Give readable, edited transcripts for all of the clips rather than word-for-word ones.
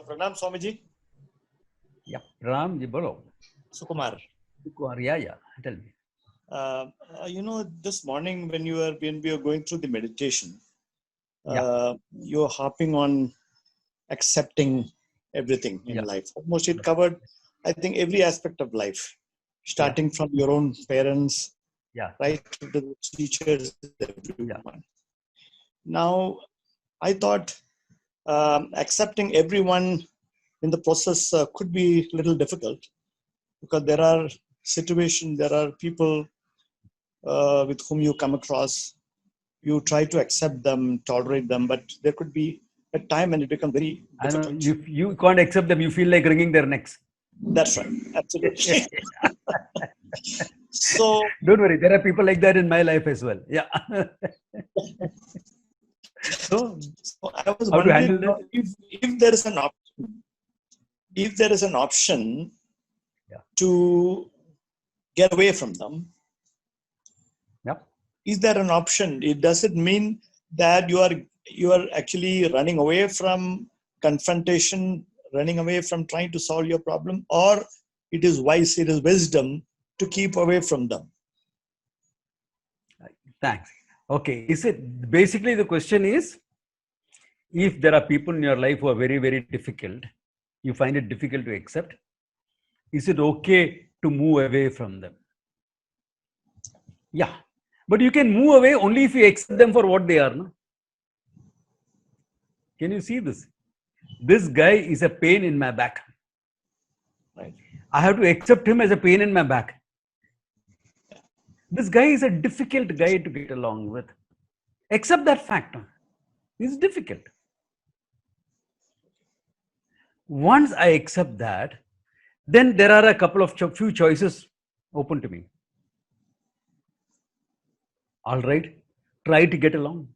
Pranam Swamiji. Yeah, Ram ji bolo. Sukumar. Yeah. Tell me. This morning when we were going through the meditation, Yeah. you're harping on accepting everything in Yeah. life. Almost it covered, I think, every aspect of life, starting from your own parents, right to the teachers, everyone. Now, I thought accepting everyone in the process could be a little difficult because there are situations, there are people with whom you come across. You try to accept them, tolerate them, but there could be a time when it becomes very difficult. I know, you can't accept them. You feel like wringing their necks. That's right. Absolutely. So don't worry. There are people like that in my life as well. Yeah. So I was how to wondering handle that? if there is an option to get away from them. Is there an option? Does it mean that you are actually running away from confrontation, running away from trying to solve your problem, or it is wisdom to keep away from them? Thanks. Okay. Is it basically the question is, if there are people in your life who are very, very difficult, you find it difficult to accept, is it okay to move away from them? Yeah. But you can move away only if you accept them for what they are. No? Can you see this? This guy is a pain in my back. Right. I have to accept him as a pain in my back. This guy is a difficult guy to get along with. Accept that fact. It's difficult. Once I accept that, then there are a couple of few choices open to me. All right, try to get along.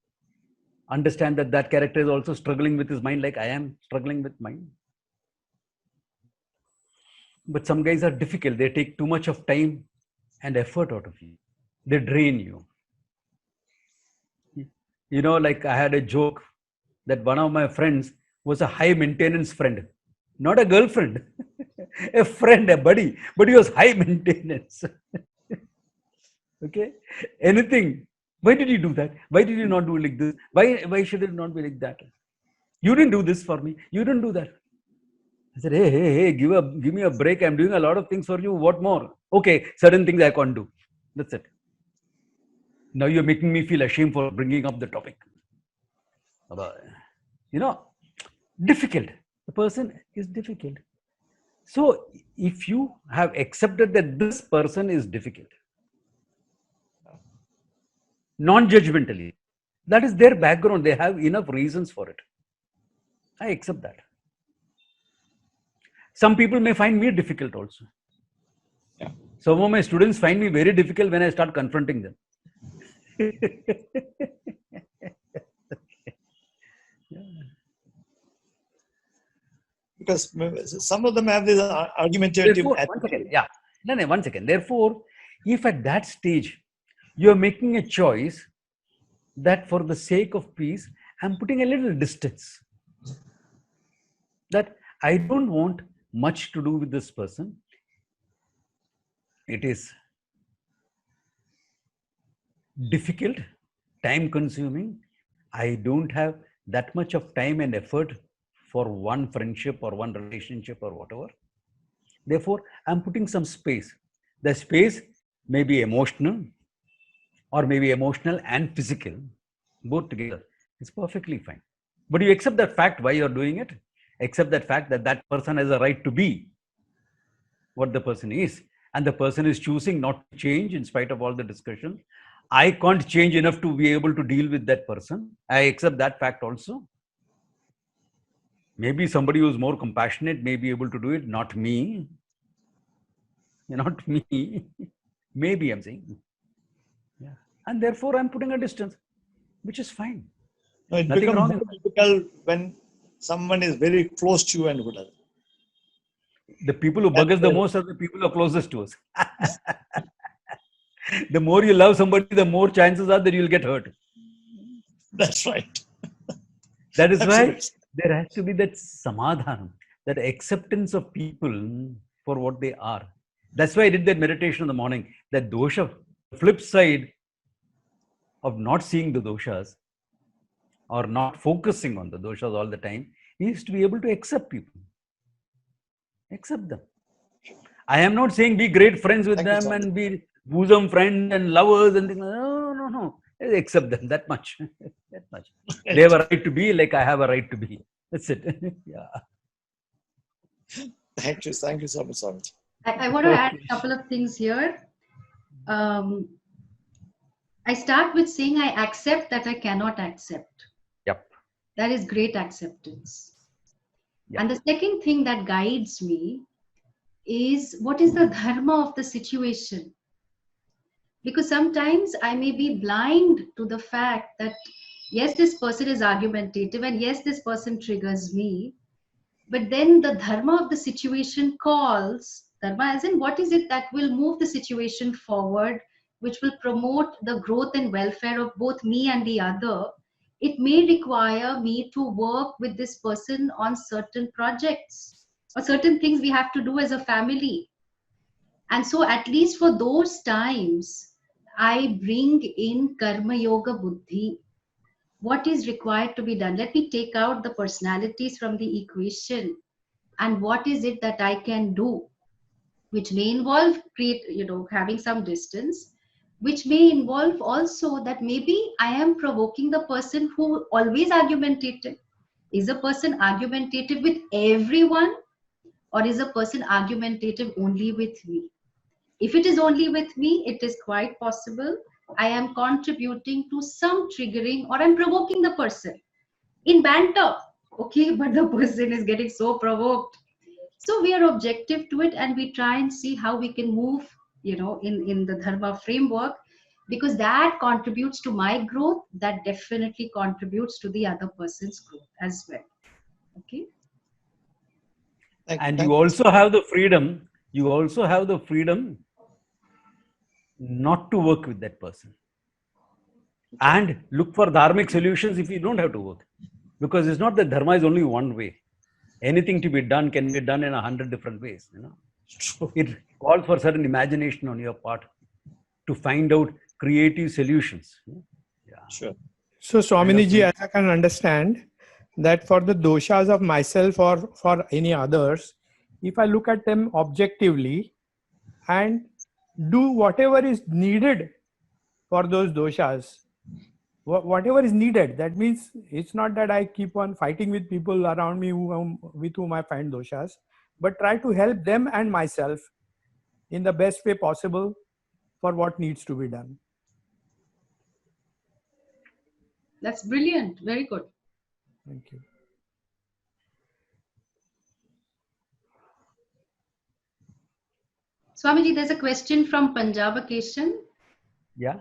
Understand that that character is also struggling with his mind like I am struggling with mine. But some guys are difficult. They take too much of time and effort out of you. They drain you. You know, like I had a joke that one of my friends was a high maintenance friend. Not a girlfriend, a friend, a buddy, but he was high maintenance. Okay, anything. Why did you do that? Why did you not do it like this? Why should it not be like that? You didn't do this for me. You didn't do that. I said, hey, give me a break. I'm doing a lot of things for you. What more? Okay, certain things I can't do. That's it. Now you're making me feel ashamed for bringing up the topic. You know, difficult. The person is difficult. So if you have accepted that this person is difficult, non-judgmentally, that is their background. They have enough reasons for it. I accept that. Some people may find me difficult also. Yeah. Some of my students find me very difficult when I start confronting them. Because some of them have this argumentative attitude. One second. Therefore, if at that stage you are making a choice that for the sake of peace, I'm putting a little distance. That I don't want much to do with this person. It is difficult, time consuming. I don't have that much of time and effort for one friendship or one relationship or whatever. Therefore, I'm putting some space. The space may be emotional or maybe emotional and physical, both together. It's perfectly fine. But you accept that fact why you're doing it. Accept that fact that that person has a right to be what the person is. And the person is choosing not to change in spite of all the discussion. I can't change enough to be able to deal with that person. I accept that fact also. Maybe somebody who's more compassionate may be able to do it, not me. Not me. Maybe I'm saying. Yeah. And therefore I'm putting a distance, which is fine. No, it becomes more difficult when someone is very close to you and who doesn't. The people who bug us the most are the people who are closest to us. The more you love somebody, the more chances are that you'll get hurt. That's right. That is why there has to be that samadhanam, that acceptance of people for what they are. That's why I did that meditation in the morning. That dosha, the flip side of not seeing the doshas or not focusing on the doshas all the time is to be able to accept people. Accept them. I am not saying be great friends with them and be bosom friends and lovers and things. No. Accept them, that much. That much. They have a right to be like I have a right to be. That's it. Yeah. Thank you so much, Swamiji. I want to add a couple of things here. I start with saying I accept that I cannot accept. Yep. That is great acceptance. Yep. And the second thing that guides me is what is the dharma of the situation? Because sometimes I may be blind to the fact that yes, this person is argumentative and yes, this person triggers me. But then the dharma of the situation calls, dharma as in what is it that will move the situation forward, which will promote the growth and welfare of both me and the other. It may require me to work with this person on certain projects or certain things we have to do as a family. And so at least for those times, I bring in karma yoga buddhi. What is required to be done? Let me take out the personalities from the equation. And what is it that I can do? Which may involve having some distance, which may involve also that maybe I am provoking the person who always argumentative. Is a person argumentative with everyone, or is a person argumentative only with me? If it is only with me, it is quite possible I am contributing to some triggering or I'm provoking the person in banter. Okay, but the person is getting so provoked. So we are objective to it and we try and see how we can move, in the dharma framework, because that contributes to my growth. That definitely contributes to the other person's growth as well. Okay. And you also have the freedom. You also have the freedom not to work with that person and look for dharmic solutions if you don't have to work, because it's not that dharma is only one way. Anything to be done can be done in 100 different ways. It calls for certain imagination on your part to find out creative solutions. Yeah. Sure. So Swamiji, as I can understand that for the doshas of myself or for any others, if I look at them objectively and do whatever is needed for those doshas, whatever is needed, that means it's not that I keep on fighting with people around me with whom I find doshas, but try to help them and myself in the best way possible for what needs to be done. That's brilliant. Very good. Thank you. Swamiji, there's a question from Punjab Occasion. Yeah.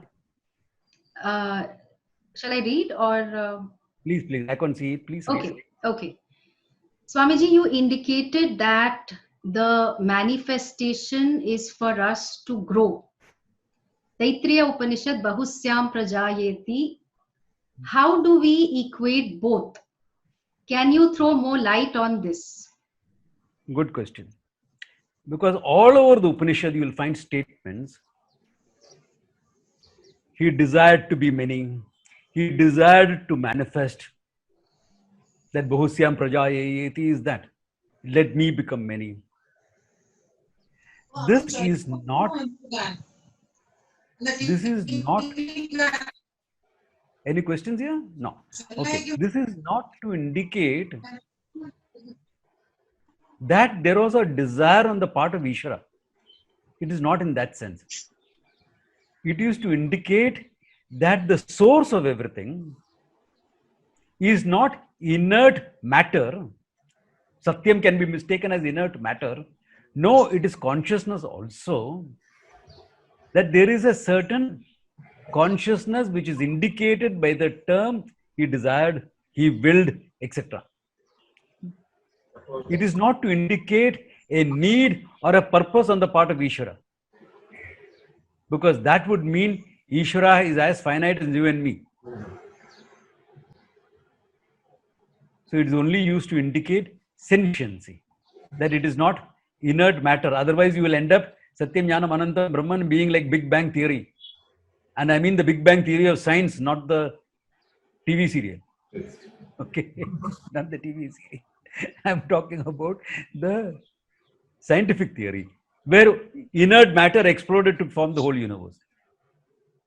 Shall I read or? Please. I can't see it. Please. Okay. Swamiji, you indicated that the manifestation is for us to grow. Taittiriya Upanishad Bahusyam Prajayeti. How do we equate both? Can you throw more light on this? Good question. Because all over the Upanishad, you will find statements. He desired to be many. He desired to manifest. That Bahusyam Prajayeti is that. Let me become many. This is not. Any questions here? No. Okay. This is not to indicate that there was a desire on the part of Ishvara. It is not in that sense. It is to indicate that the source of everything is not inert matter. Satyam can be mistaken as inert matter. No, it is consciousness also. That there is a certain consciousness which is indicated by the term he desired, he willed, etc. It is not to indicate a need or a purpose on the part of Ishvara. Because that would mean Ishvara is as finite as you and me. So it is only used to indicate sentiency, that it is not inert matter. Otherwise, you will end up Satyam Jnanam Anantam Brahman being like Big Bang Theory. And I mean the Big Bang Theory of science, not the TV serial. Okay, not the TV serial. I'm talking about the scientific theory, where inert matter exploded to form the whole universe.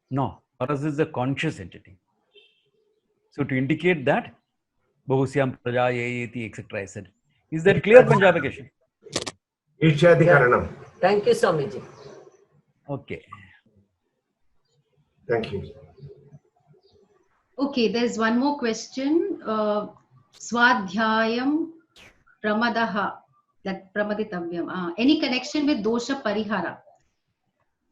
No, for us is a conscious entity. So to indicate that, Bahusyam Praja Yayeti, etc. I said. Is that clear, Punjabi Keshan? Ishadikaranam. Thank you, Swamiji. Okay. Thank you. Okay, there's one more question. Swadhyayam Pramadaha, that Pramaditavyam. Any connection with dosha parihara?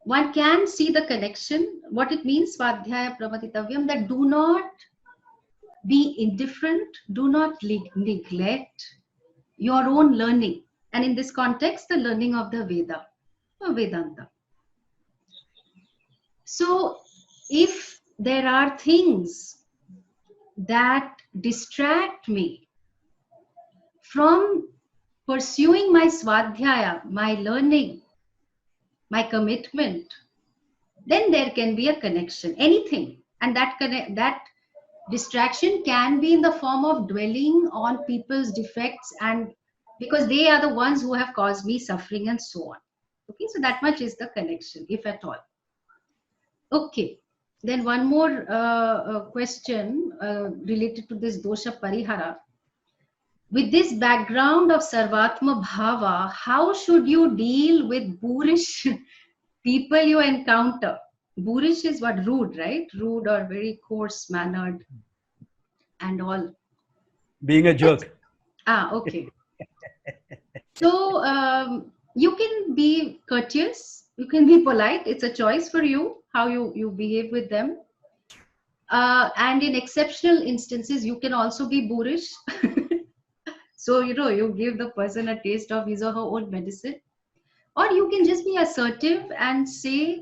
One can see the connection. What it means, Swadhyaya Pramaditavyam, that do not be indifferent, do not neglect your own learning. And in this context, the learning of the Veda, or Vedanta. So, if there are things that distract me from pursuing my Swadhyaya, my learning, my commitment, then there can be a connection, anything. And that distraction can be in the form of dwelling on people's defects, and because they are the ones who have caused me suffering and so on. Okay, so that much is the connection, if at all. Okay, then one more question related to this dosha parihara. With this background of Sarvatma Bhava, how should you deal with boorish people you encounter? Boorish is what? Rude, right? Rude or very coarse mannered and all. Being a jerk. Okay. So you can be courteous, you can be polite. It's a choice for you how you behave with them. And in exceptional instances, you can also be boorish. So, you give the person a taste of his or her own medicine. Or you can just be assertive and say,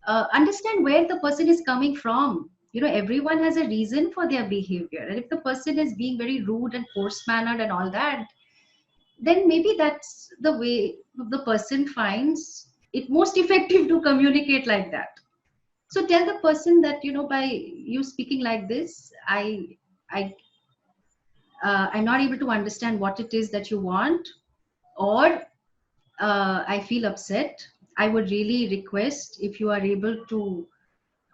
understand where the person is coming from. Everyone has a reason for their behavior. And if the person is being very rude and coarse-mannered and all that, then maybe that's the way the person finds it most effective to communicate like that. So tell the person that, by you speaking like this, I'm not able to understand what it is that you want, or I feel upset. I would really request if you are able to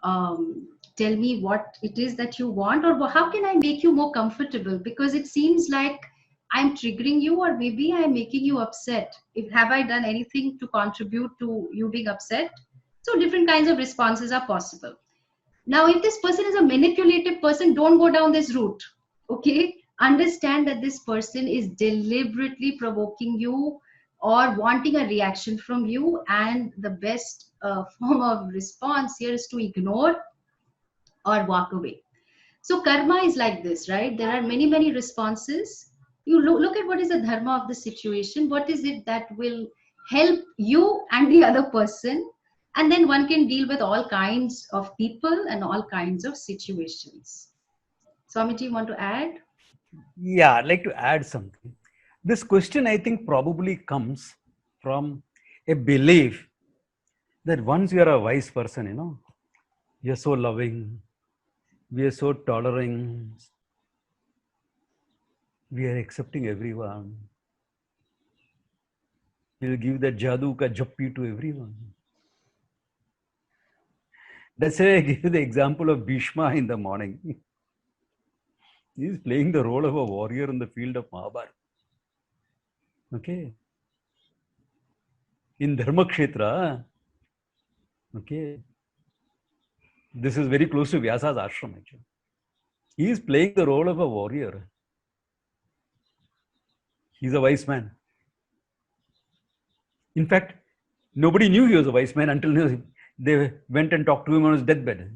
tell me what it is that you want, or how can I make you more comfortable, because it seems like I'm triggering you, or maybe I'm making you upset. Have I done anything to contribute to you being upset? So different kinds of responses are possible. Now, if this person is a manipulative person, don't go down this route. Okay, understand that this person is deliberately provoking you or wanting a reaction from you, and the best form of response here is to ignore or walk away. So karma is like this, right? There are many responses. You look at what is the dharma of the situation, what is it that will help you and the other person, and then one can deal with all kinds of people and all kinds of situations. Swamiji, you want to add? Yeah, I'd like to add something. This question, I think, probably comes from a belief that once you are a wise person, you're so loving, we are so tolerant, we are accepting everyone. We'll give that jadoo ka jappi to everyone. That's why I give the example of Bhishma in the morning. He's playing the role of a warrior in the field of Mahabharata. Okay. In Dharmakshetra, okay, this is very close to Vyasa's ashram actually. He is playing the role of a warrior. He's a wise man. In fact, nobody knew he was a wise man until they went and talked to him on his deathbed.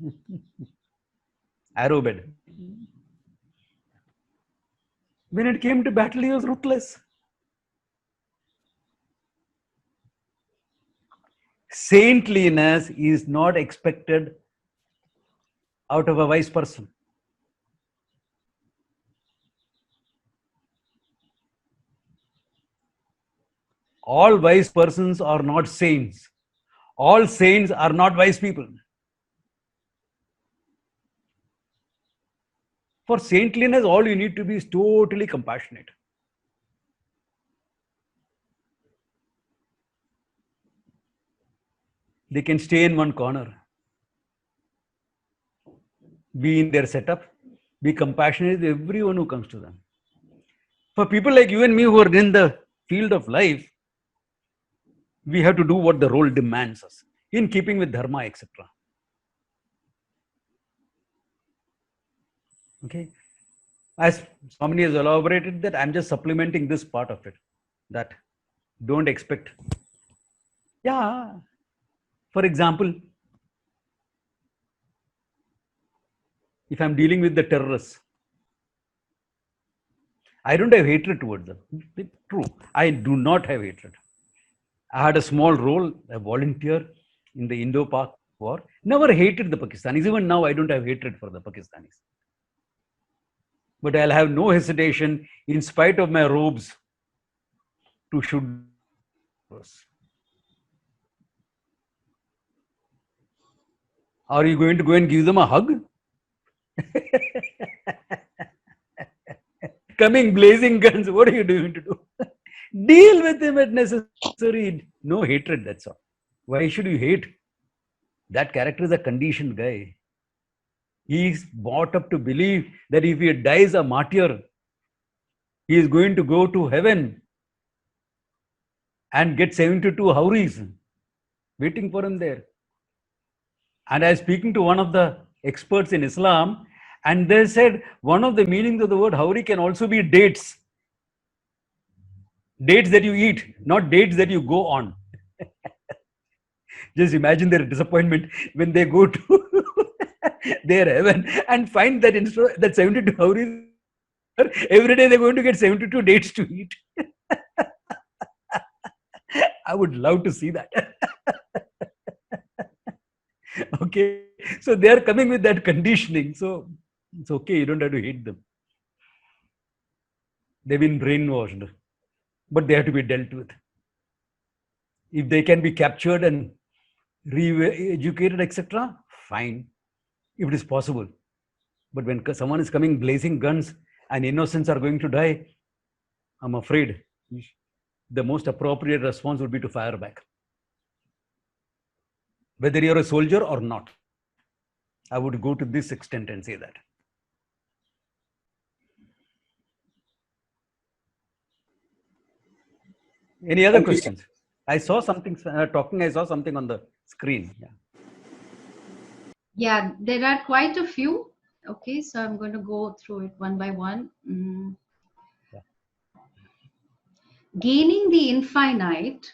Arrow bed. When it came to battle, he was ruthless. Saintliness is not expected out of a wise person. All wise persons are not saints. All saints are not wise people. For saintliness, all you need to be is totally compassionate. They can stay in one corner, be in their setup, be compassionate with everyone who comes to them. For people like you and me who are in the field of life, we have to do what the role demands us, in keeping with dharma, etc. Okay. As somebody has elaborated that, I'm just supplementing this part of it. That don't expect. Yeah. For example, if I'm dealing with the terrorists, I don't have hatred towards them. True. I do not have hatred. I had a small role, a volunteer in the Indo-Pak war. Never hated the Pakistanis. Even now, I don't have hatred for the Pakistanis. But I'll have no hesitation, in spite of my robes, to shoot. Are you going to go and give them a hug? Coming blazing guns, what are you doing to do? Deal with him at necessary. No hatred, that's all. Why should you hate? That character is a conditioned guy. He's brought up to believe that if he dies a martyr, he is going to go to heaven and get 72 houris waiting for him there. And I was speaking to one of the experts in Islam, and they said one of the meanings of the word hauri can also be dates. Dates that you eat, not dates that you go on. Just imagine their disappointment when they go to their heaven and find that instead that 72 houris, every day they're going to get 72 dates to eat. I would love to see that. Okay, so they are coming with that conditioning. So it's okay, you don't have to hate them. They've been brainwashed, but they have to be dealt with. If they can be captured and re-educated, etc., fine, if it is possible. But when someone is coming blazing guns and innocents are going to die, I'm afraid the most appropriate response would be to fire back. Whether you're a soldier or not, I would go to this extent and say that. Any other questions? I saw something I saw something on the screen. Yeah, there are quite a few. Okay, so I'm going to go through it one by one. Gaining the infinite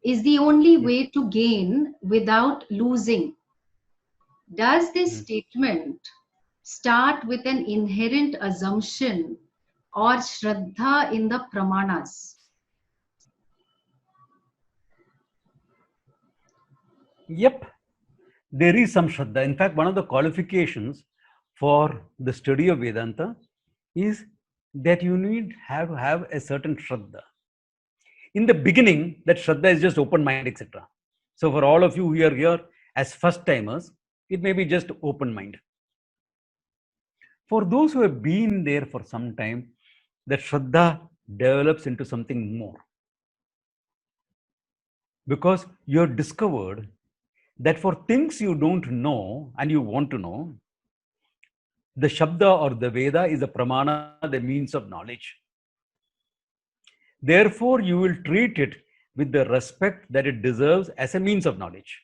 is the only way to gain without losing. Does this statement start with an inherent assumption or shraddha in the pramanas? Yep, there is some shraddha. In fact, one of the qualifications for the study of Vedanta is that you need have a certain shraddha. In the beginning, that shraddha is just open mind, etc. So for all of you who are here as first timers, it may be just open mind. For those who have been there for some time, that shraddha develops into something more. Because you have discovered that for things you don't know and you want to know, the Shabda or the Veda is a pramana, the means of knowledge. Therefore, you will treat it with the respect that it deserves as a means of knowledge.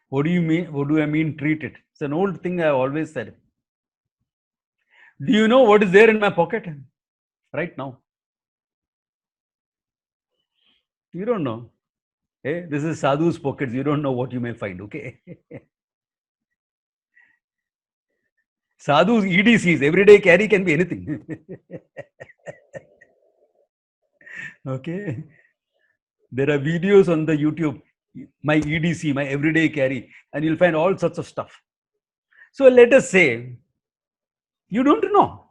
What do you mean? What do I mean treat it? It's an old thing I always said. Do you know what is there in my pocket right now? You don't know. Hey, this is Sadhu's pockets. You don't know what you may find, okay? Sadhu's EDCs, everyday carry can be anything. Okay. There are videos on the YouTube, my EDC, my everyday carry, and you'll find all sorts of stuff. So let us say, you don't know.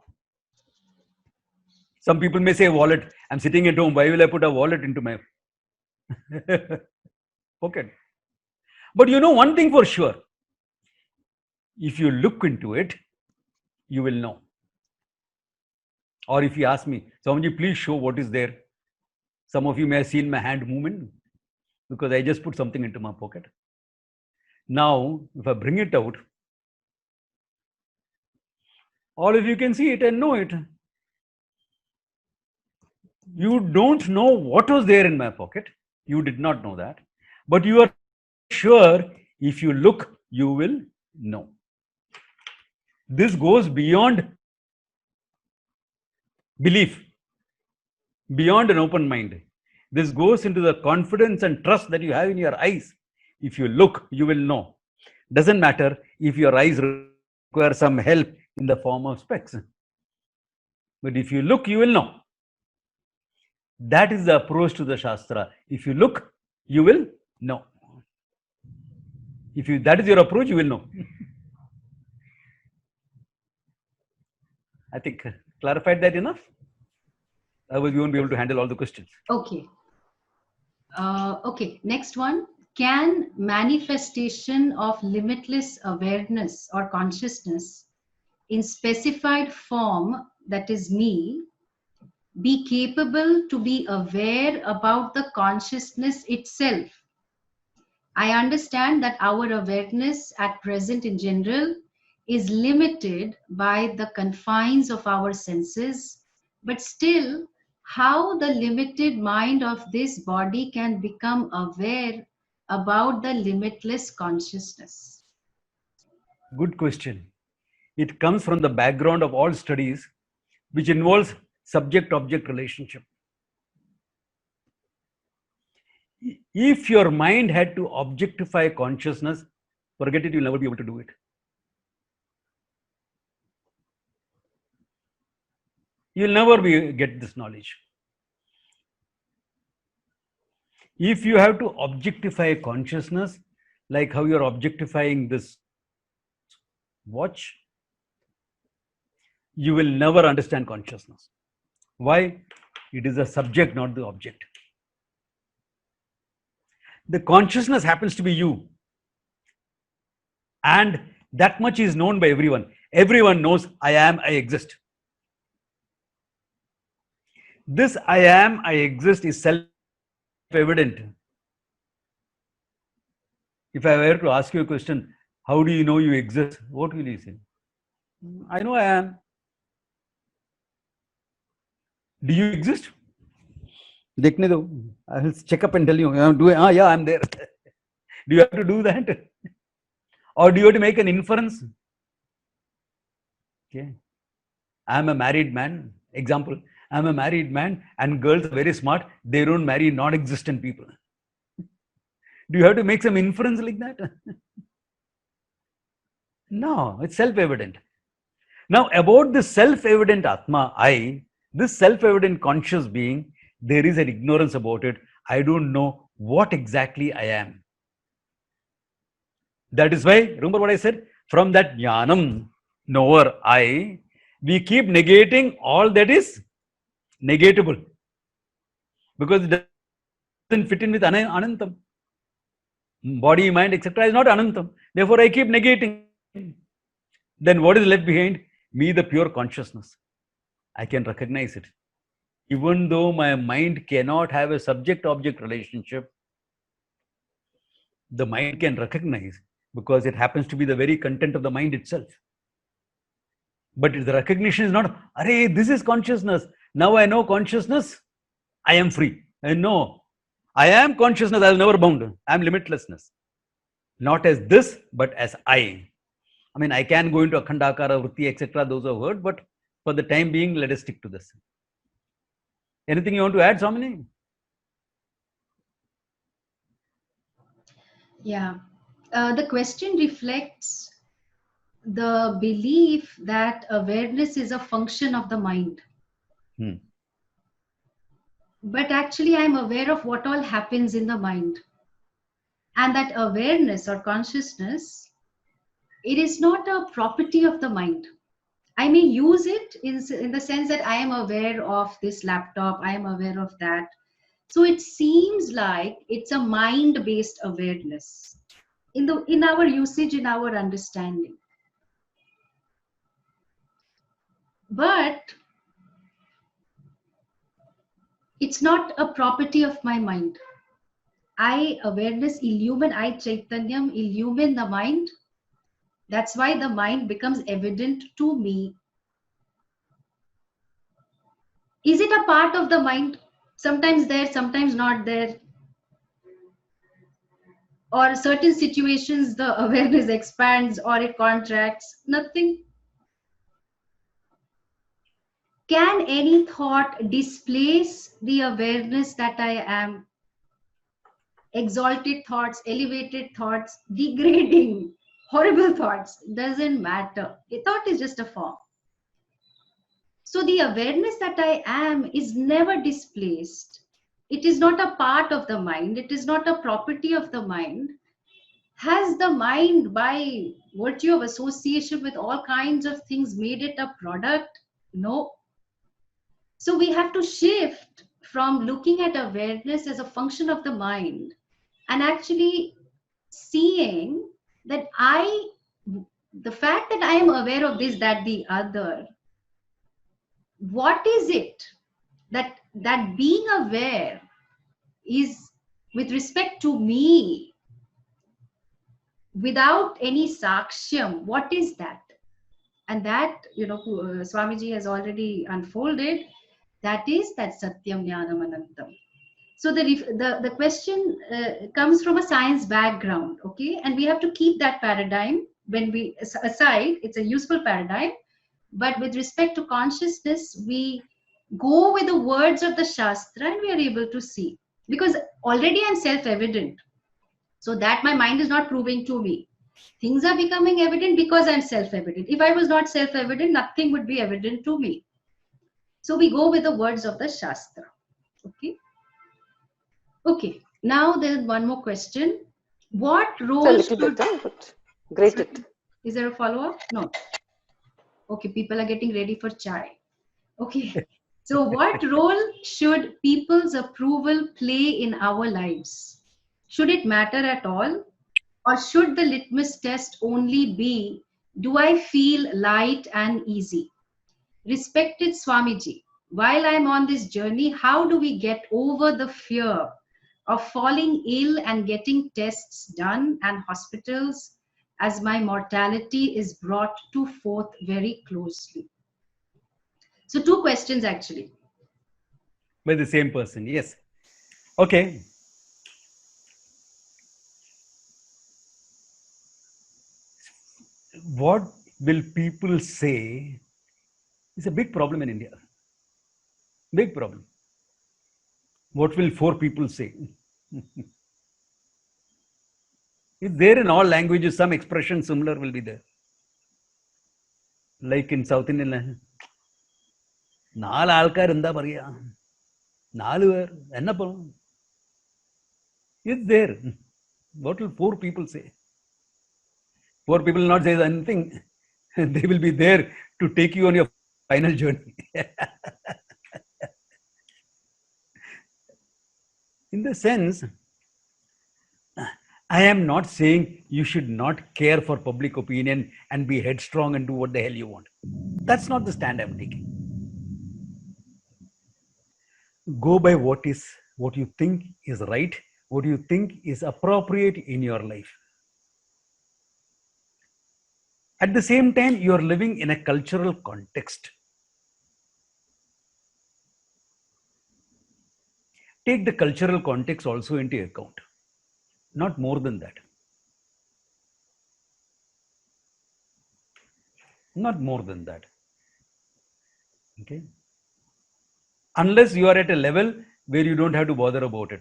Some people may say wallet. I'm sitting at home. Why will I put a wallet into my pocket? But you know one thing for sure. If you look into it, you will know. Or if you ask me, Swamiji, please show what is there. Some of you may have seen my hand movement because I just put something into my pocket. Now, if I bring it out, all of you can see it and know it. You don't know what was there in my pocket. You did not know that. But you are sure if you look, you will know. This goes beyond belief, beyond an open mind. This goes into the confidence and trust that you have in your eyes. If you look, you will know. Doesn't matter if your eyes require some help in the form of specs. But if you look, you will know. That is the approach to the Shastra. If you look, you will know. If that is your approach, you will know. I think clarified that enough? Otherwise, we won't be able to handle all the questions. Okay. Okay, next one. Can manifestation of limitless awareness or consciousness in specified form, that is me, be capable to be aware about the consciousness itself? I understand that our awareness at present in general is limited by the confines of our senses, but still, how the limited mind of this body can become aware about the limitless consciousness? Good question. It comes from the background of all studies which involves subject-object relationship. If your mind had to objectify consciousness, forget it, you'll never be able to do it. You'll never get this knowledge. If you have to objectify consciousness, like how you're objectifying this watch, you will never understand consciousness. Why? It is a subject, not the object. The consciousness happens to be you. And that much is known by everyone. Everyone knows I am, I exist. This I am, I exist is self-evident. If I were to ask you a question, how do you know you exist? What will you say? I know I am. Do you exist? Dekhne do. I will check up and tell you. Yeah, I'm there. Do you have to do that? Or do you have to make an inference? Okay. I'm a married man. Example. I'm a married man and girls are very smart. They don't marry non-existent people. Do you have to make some inference like that? No, it's self-evident. Now, about the self-evident Atma, this self-evident conscious being, there is an ignorance about it. I don't know what exactly I am. That is why, remember what I said? From that jnanam, knower, we keep negating all that is negatable. Because it doesn't fit in with anantam. Body, mind, etc. is not anantam. Therefore, I keep negating. Then what is left behind? Me, the pure consciousness. I can recognize it. Even though my mind cannot have a subject-object relationship, the mind can recognize because it happens to be the very content of the mind itself. But the recognition is not, array, this is consciousness. Now I know consciousness, I am free. I know. I am consciousness, I will never bound. I am limitlessness. Not as this, but as I. I mean, I can go into Akhandakara, Vritti, etc. Those are words, but for the time being, let us stick to this. Anything you want to add, Swamini? Yeah. The question reflects the belief that awareness is a function of the mind. But actually, I'm aware of what all happens in the mind. And that awareness or consciousness, it is not a property of the mind. I may use it in the sense that I am aware of this laptop, I am aware of that. So it seems like it's a mind-based awareness in our usage, in our understanding. But it's not a property of my mind. Awareness illumine, I Chaitanyam illumine the mind. That's why the mind becomes evident to me. Is it a part of the mind? Sometimes there, sometimes not there. Or certain situations, the awareness expands or it contracts. Nothing. Can any thought displace the awareness that I am? Exalted thoughts, elevated thoughts, degrading, horrible thoughts, doesn't matter. A thought is just a form. So the awareness that I am is never displaced. It is not a part of the mind. It is not a property of the mind. Has the mind, by virtue of association with all kinds of things, made it a product? No. So we have to shift from looking at awareness as a function of the mind and actually seeing that the fact that I am aware of this, that, the other, what is it that being aware is with respect to me without any sakshyam? What is that? And that, Swamiji has already unfolded. That is that Satyam Jnanam Anantam. So the question comes from a science background, okay? And we have to keep that paradigm when we aside. It's a useful paradigm. But with respect to consciousness, we go with the words of the Shastra and we are able to see. Because already I'm self-evident. So that my mind is not proving to me. Things are becoming evident because I'm self-evident. If I was not self-evident, nothing would be evident to me. So we go with the words of the Shastra. Okay. Okay. Now there's one more question. What role should... Great. Is there a follow-up? No. Okay, people are getting ready for chai. Okay. So what role should people's approval play in our lives? Should it matter at all? Or should the litmus test only be, do I feel light and easy? Respected Swamiji, while I'm on this journey, how do we get over the fear of falling ill and getting tests done and hospitals, as my mortality is brought to forth very closely? So 2 questions actually. By the same person, yes. Okay. What will people say is a big problem in India. Big problem. What will 4 people say? It's there in all languages. Some expression similar will be there. Like in South Indian, നാല് ആൾക്കാരെന്താ പറയാ, 4 പേർ എന്നാ പറഞ്ഞു. It's there. What will 4 people say? 4 people will not say anything. They will be there to take you on your final journey. In the sense, I am not saying you should not care for public opinion and be headstrong and do what the hell you want. That's not the stand I'm taking. Go by what you think is right, what you think is appropriate in your life. At the same time, you are living in a cultural context. Take the cultural context also into account. Not more than that. Not more than that. Okay. Unless you are at a level where you don't have to bother about it.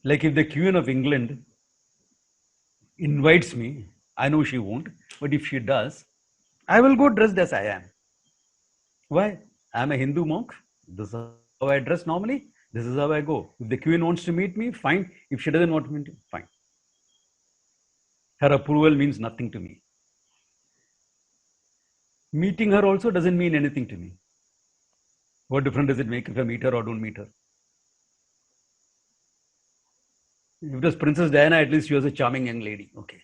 Like if the Queen of England invites me, I know she won't, but if she does, I will go dressed as I am. Why? I am a Hindu monk. This is how I dress normally. This is how I go. If the Queen wants to meet me, fine. If she doesn't want me to, fine. Her approval means nothing to me. Meeting her also doesn't mean anything to me. What difference does it make if I meet her or don't meet her? If it was Princess Diana, at least she was a charming young lady. Okay.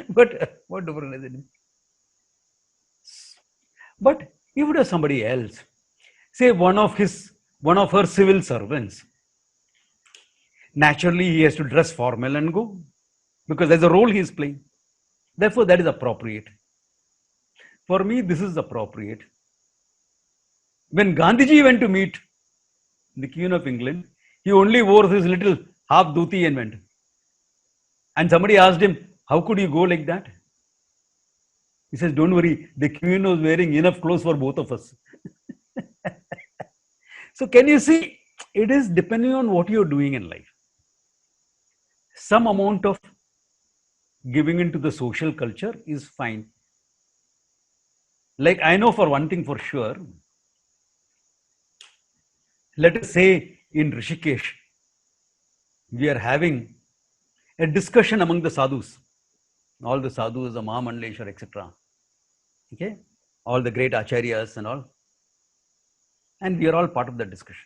But what difference does it make? But if it was somebody else, say one of her civil servants, naturally he has to dress formal and go because there's a role he is playing. Therefore, that is appropriate. For me, this is appropriate. When Gandhiji went to meet the Queen of England, he only wore his little half dhoti and went. And somebody asked him, how could you go like that? He says, don't worry, the Queen was wearing enough clothes for both of us. So can you see, it is depending on what you're doing in life. Some amount of giving into the social culture is fine. Like I know for one thing for sure, let us say in Rishikesh, we are having a discussion among the sadhus, all the sadhus, the Mahamandleshwar, etc. Okay, all the great acharyas and all, and we are all part of that discussion.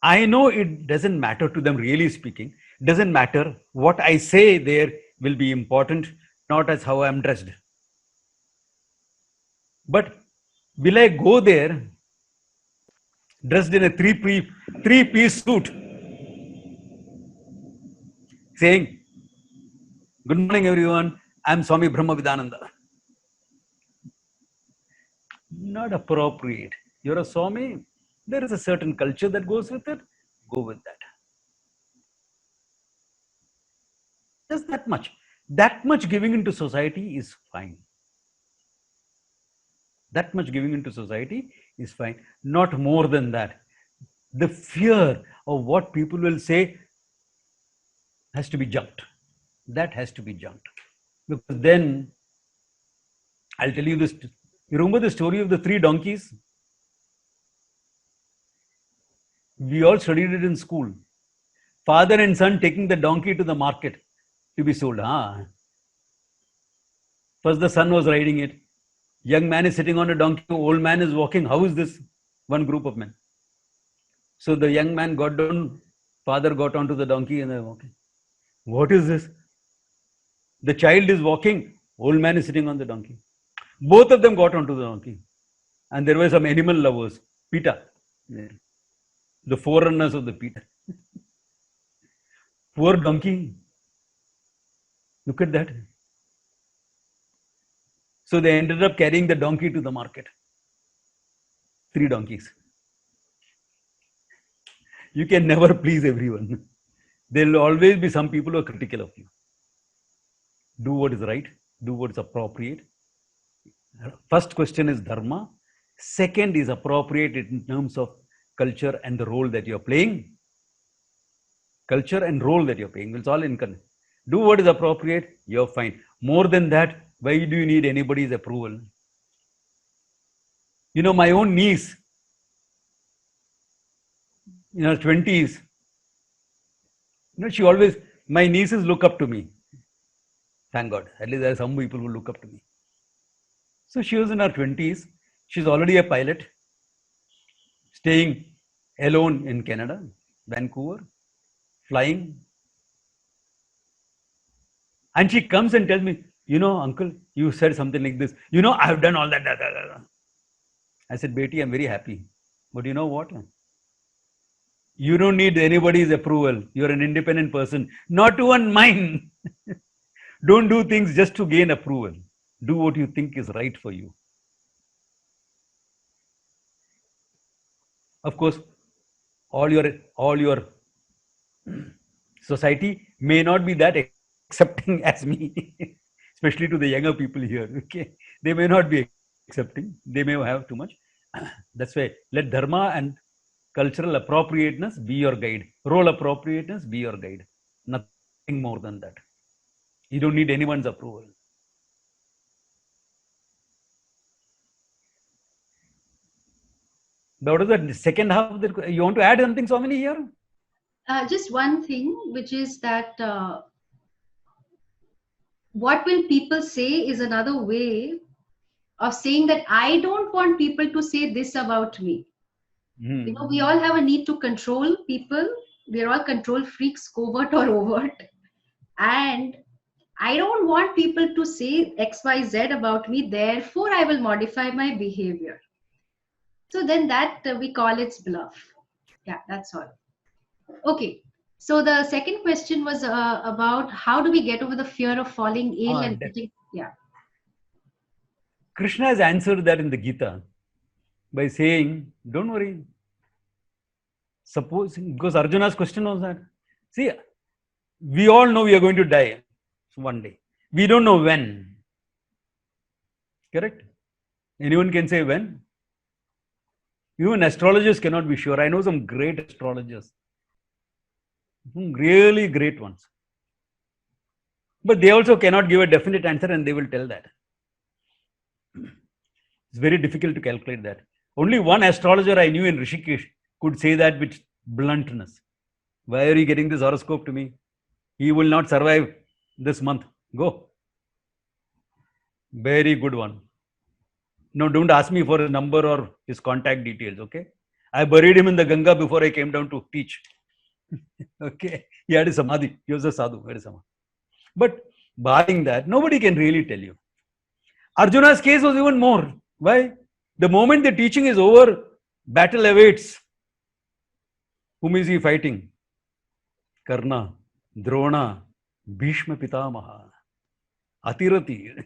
I know it doesn't matter to them, really speaking. Doesn't matter what I say there will be important, not as how I am dressed. But will I go there dressed in a three-piece suit, saying, "Good morning, everyone. I'm Swami Brahmavidananda." Not appropriate. You're a Swami. There is a certain culture that goes with it. Go with that. Just that much. That much giving into society is fine. That much giving into society is fine. Not more than that. The fear of what people will say has to be jumped. That has to be jumped. Because then, I'll tell you this. You remember the story of the 3 donkeys? We all studied it in school. Father and son taking the donkey to the market to be sold. First the son was riding it. Young man is sitting on a donkey. Old man is walking. How is this? One group of men. So the young man got down. Father got onto the donkey and they're walking. What is this? The child is walking. Old man is sitting on the donkey. Both of them got onto the donkey. And there were some animal lovers. PETA. The forerunners of the PETA. Poor donkey. Look at that. So they ended up carrying the donkey to the market. 3 donkeys. You can never please everyone. There will always be some people who are critical of you. Do what is right. Do what is appropriate. First question is dharma. Second is appropriate in terms of culture and the role that you're playing. Culture and role that you're playing. It's all in context. Do what is appropriate, you're fine. More than that, why do you need anybody's approval? You know, my own niece, in her 20s, she always, my nieces look up to me. Thank God. At least there are some people who look up to me. So she was in her 20s. She's already a pilot, staying alone in Canada, Vancouver, flying. And she comes and tells me, uncle, you said something like this. I've done all that. I said, Beti, I'm very happy. But you know what? You don't need anybody's approval. You're an independent person. Not even mine. Don't do things just to gain approval. Do what you think is right for you. Of course, all your society may not be that accepting as me, especially to the younger people here. Okay, they may not be accepting. They may have too much. That's why let dharma and cultural appropriateness be your guide. Role appropriateness be your guide. Nothing more than that. You don't need anyone's approval. What is the second half of the, you want to add something, Swamini, here? Just one thing, which is that what will people say is another way of saying that I don't want people to say this about me. You know, we all have a need to control people. We're all control freaks, covert or overt. And I don't want people to say X, Y, Z about me. Therefore, I will modify my behavior. So then that we call it bluff. Yeah, that's all. Okay. So the second question was about how do we get over the fear of falling ill and getting, yeah. Krishna has answered that in the Gita by saying, don't worry. Suppose, because Arjuna's question was that, see, we all know we are going to die one day. We don't know when. Correct? Anyone can say when? Even astrologers cannot be sure. I know some great astrologers. Really great ones. But they also cannot give a definite answer and they will tell that. It's very difficult to calculate that. Only one astrologer I knew in Rishikesh could say that with bluntness. Why are you getting this horoscope to me? He will not survive this month. Go. Very good one. No, don't ask me for his number or his contact details, okay? I buried him in the Ganga before I came down to teach. Okay? He had a samadhi. He was a sadhu. Very samadhi. But barring that, nobody can really tell you. Arjuna's case was even more. Why? The moment the teaching is over, battle awaits. Whom is he fighting? Karna, Drona, Bhishma Pitamaha, Atirati.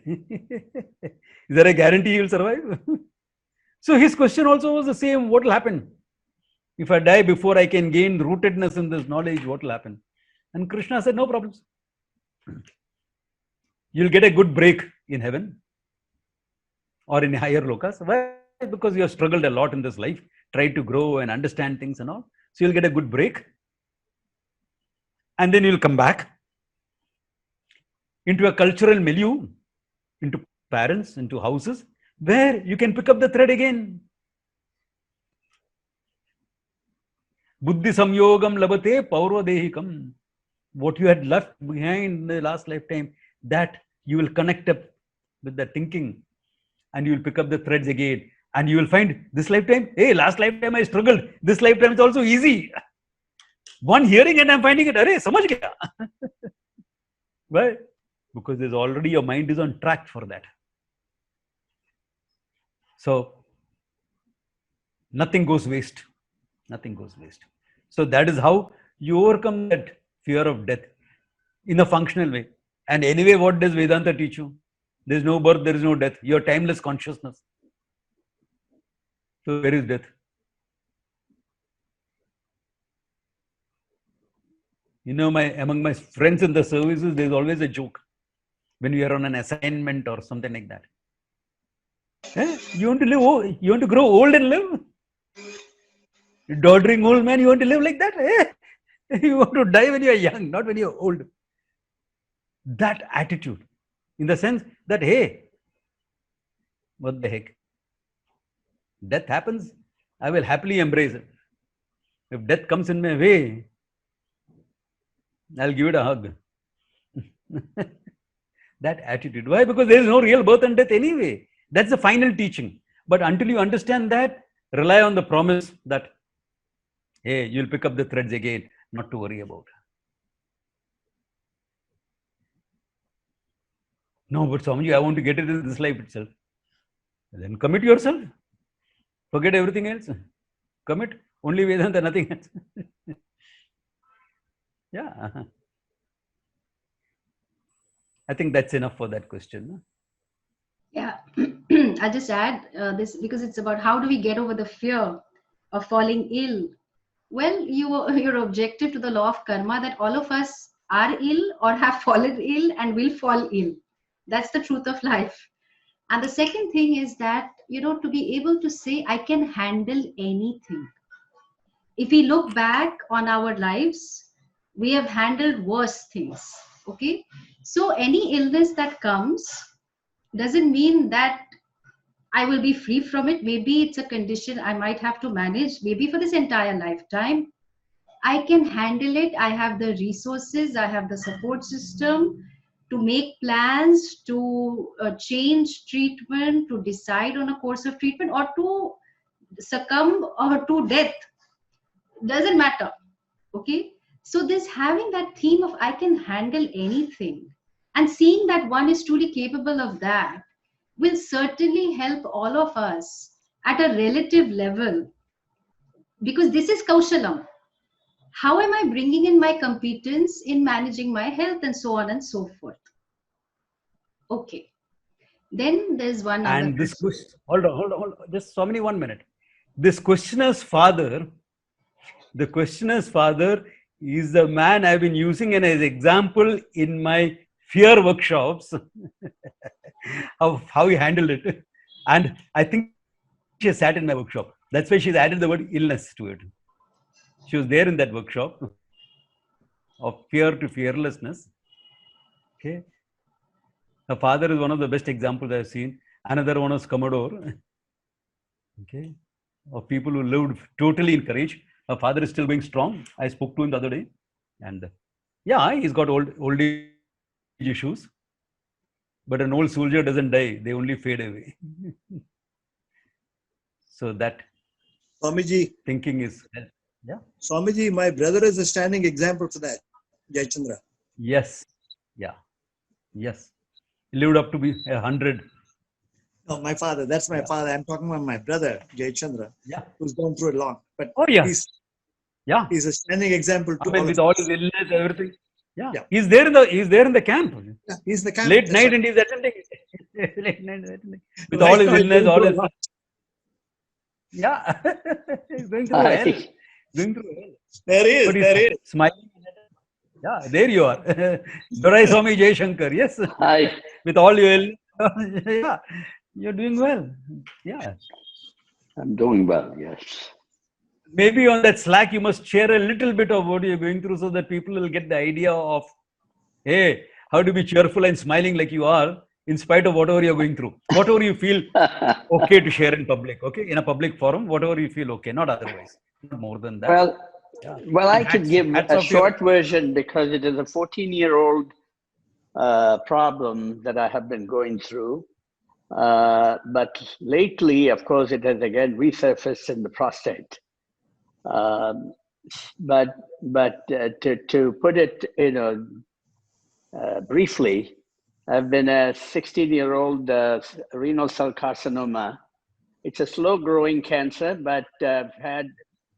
Is there a guarantee he will survive? So his question also was the same. What will happen? If I die before I can gain rootedness in this knowledge, what will happen? And Krishna said, no problems. You'll get a good break in heaven or in higher lokas. Why? Because you have struggled a lot in this life, tried to grow and understand things and all. So you'll get a good break. And then you'll come back into a cultural milieu, into parents, into houses, where you can pick up the thread again. Buddhi samyogam labate paurvadehikam. What you had left behind in the last lifetime, that you will connect up with the thinking and you will pick up the threads again. And you will find this lifetime, hey, last lifetime I struggled. This lifetime is also easy. One hearing and I'm finding it, arey, samajh gaya. Why? Because there's already your mind is on track for that. So nothing goes waste. Nothing goes waste. So that is how you overcome that fear of death in a functional way. And anyway, what does Vedanta teach you? There is no birth, there is no death. Your timeless consciousness. So where is death? You know, among my friends in the services, there is always a joke when we are on an assignment or something like that. Eh? You want to live? You want to grow old and live? Doddering old man, you want to live like that? Eh? You want to die when you are young, not when you are old. That attitude, in the sense that, hey, what the heck? Death happens, I will happily embrace it. If death comes in my way, I'll give it a hug. That attitude. Why? Because there is no real birth and death anyway. That's the final teaching. But until you understand that, rely on the promise that, hey, you'll pick up the threads again, not to worry about. No, but Swamiji, I want to get it in this life itself. Then commit yourself. Forget everything else. Commit. Only Vedanta, nothing else. Yeah. I think that's enough for that question. Yeah. I'll just add this because it's about how do we get over the fear of falling ill. Well, your objective to the law of karma that all of us are ill or have fallen ill and will fall ill. That's the truth of life. And the second thing is that, to be able to say, I can handle anything. If we look back on our lives, we have handled worse things. Okay. So any illness that comes doesn't mean that I will be free from it. Maybe it's a condition I might have to manage, maybe for this entire lifetime. I can handle it. I have the resources, I have the support system to make plans, to change treatment, to decide on a course of treatment, or to succumb or to death. Doesn't matter. Okay. So this having that theme of I can handle anything and seeing that one is truly capable of that will certainly help all of us at a relative level, because this is Kaushalam. How am I bringing in my competence in managing my health and so on and so forth? Okay. Then there's one other. And this question, hold on. Just Swamini, 1 minute. This questioner's father, the questioner's father is the man I've been using as example in my fear workshops of how he handled it. And I think she sat in my workshop. That's why she's added the word illness to it. She was there in that workshop of fear to fearlessness. Okay. Her father is one of the best examples I've seen. Another one was Commodore. Okay. Of people who lived totally in courage. Her father is still going strong. I spoke to him the other day. And yeah, he's got old age issues. But an old soldier doesn't die. They only fade away. So that Swamiji, thinking is, yeah. Swamiji, my brother is a standing example for that. Jayachandra. Yes. Yeah. Yes. He lived up to be 100. No, my father. That's my father. I'm talking about my brother, Jayachandra, who's gone through it long. But he's a standing example to with all his illness, everything. Yeah. Yeah. He's there in the camp. Yeah, he's in the camp. Late night and he's attending. Late night attending. With all his illness, all his. Yeah. He's going through hell. Going through hell. There he is. There he is. Smiling. Yeah, there you are. Dorai Swami Jai Shankar. Yes. Hi. With all your illness. Yeah. You're doing well. Yeah. I'm doing well, yes. Maybe on that Slack, you must share a little bit of what you're going through so that people will get the idea of, hey, how to be cheerful and smiling like you are in spite of whatever you're going through. Whatever you feel okay to share in public, okay? In a public forum, whatever you feel okay, not otherwise. Not more than that. Well, I could give a short version because it is a 14-year-old problem that I have been going through. But lately, of course, it has again resurfaced in the prostate. But to put it, briefly, I've been a 16-year-old renal cell carcinoma. It's a slow-growing cancer, but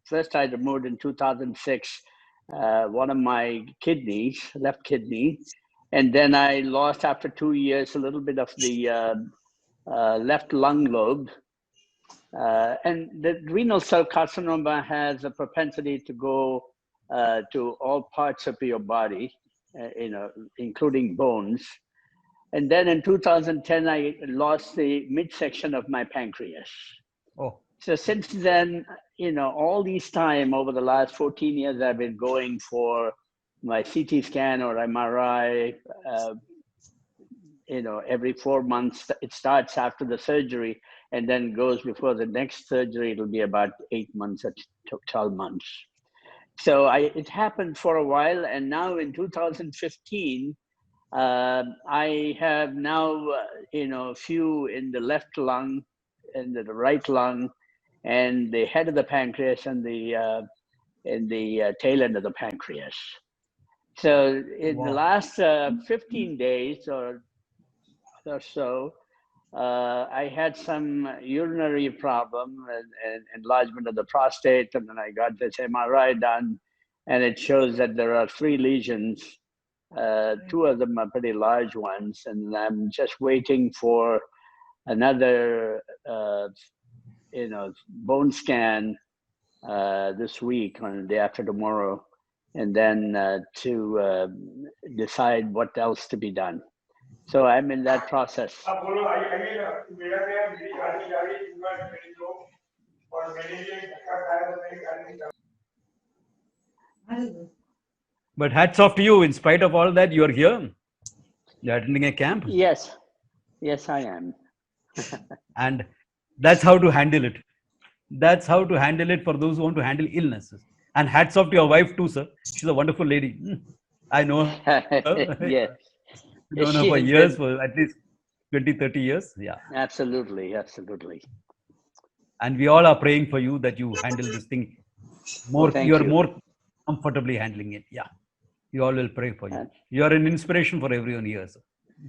first I removed in 2006 one of my kidneys, left kidney, and then I lost after 2 years a little bit of the left lung lobe. And the renal cell carcinoma has a propensity to go to all parts of your body, including bones. And then in 2010, I lost the midsection of my pancreas. Oh. So since then, all this time over the last 14 years, I've been going for my CT scan or MRI, every 4 months. It starts after the surgery and then goes before the next surgery. It'll be about 8 months or 12 months. So it happened for a while. And now in 2015, I have now, a few in the left lung and the right lung and the head of the pancreas and the tail end of the pancreas. So in the last 15 days or so, I had some urinary problem and enlargement of the prostate, and then I got this MRI done, and it shows that there are 3 lesions. 2 of them are pretty large ones, and I'm just waiting for another, bone scan this week on the day after tomorrow, and then to decide what else to be done. So I'm in that process. But hats off to you. In spite of all that, you're here. You're attending a camp. Yes. Yes, I am. And That's how to handle it. That's how to handle it for those who want to handle illnesses. And hats off to your wife too, sir. She's a wonderful lady. I know her. Yes. Known her She for has years, been, for at least 20, 30 years. Yeah. absolutely, absolutely. And we all are praying for you that you handle this thing Oh, more, thank you're you. more comfortably handling it. Yeah. We all will pray for you. And- You are an inspiration for everyone here, sir.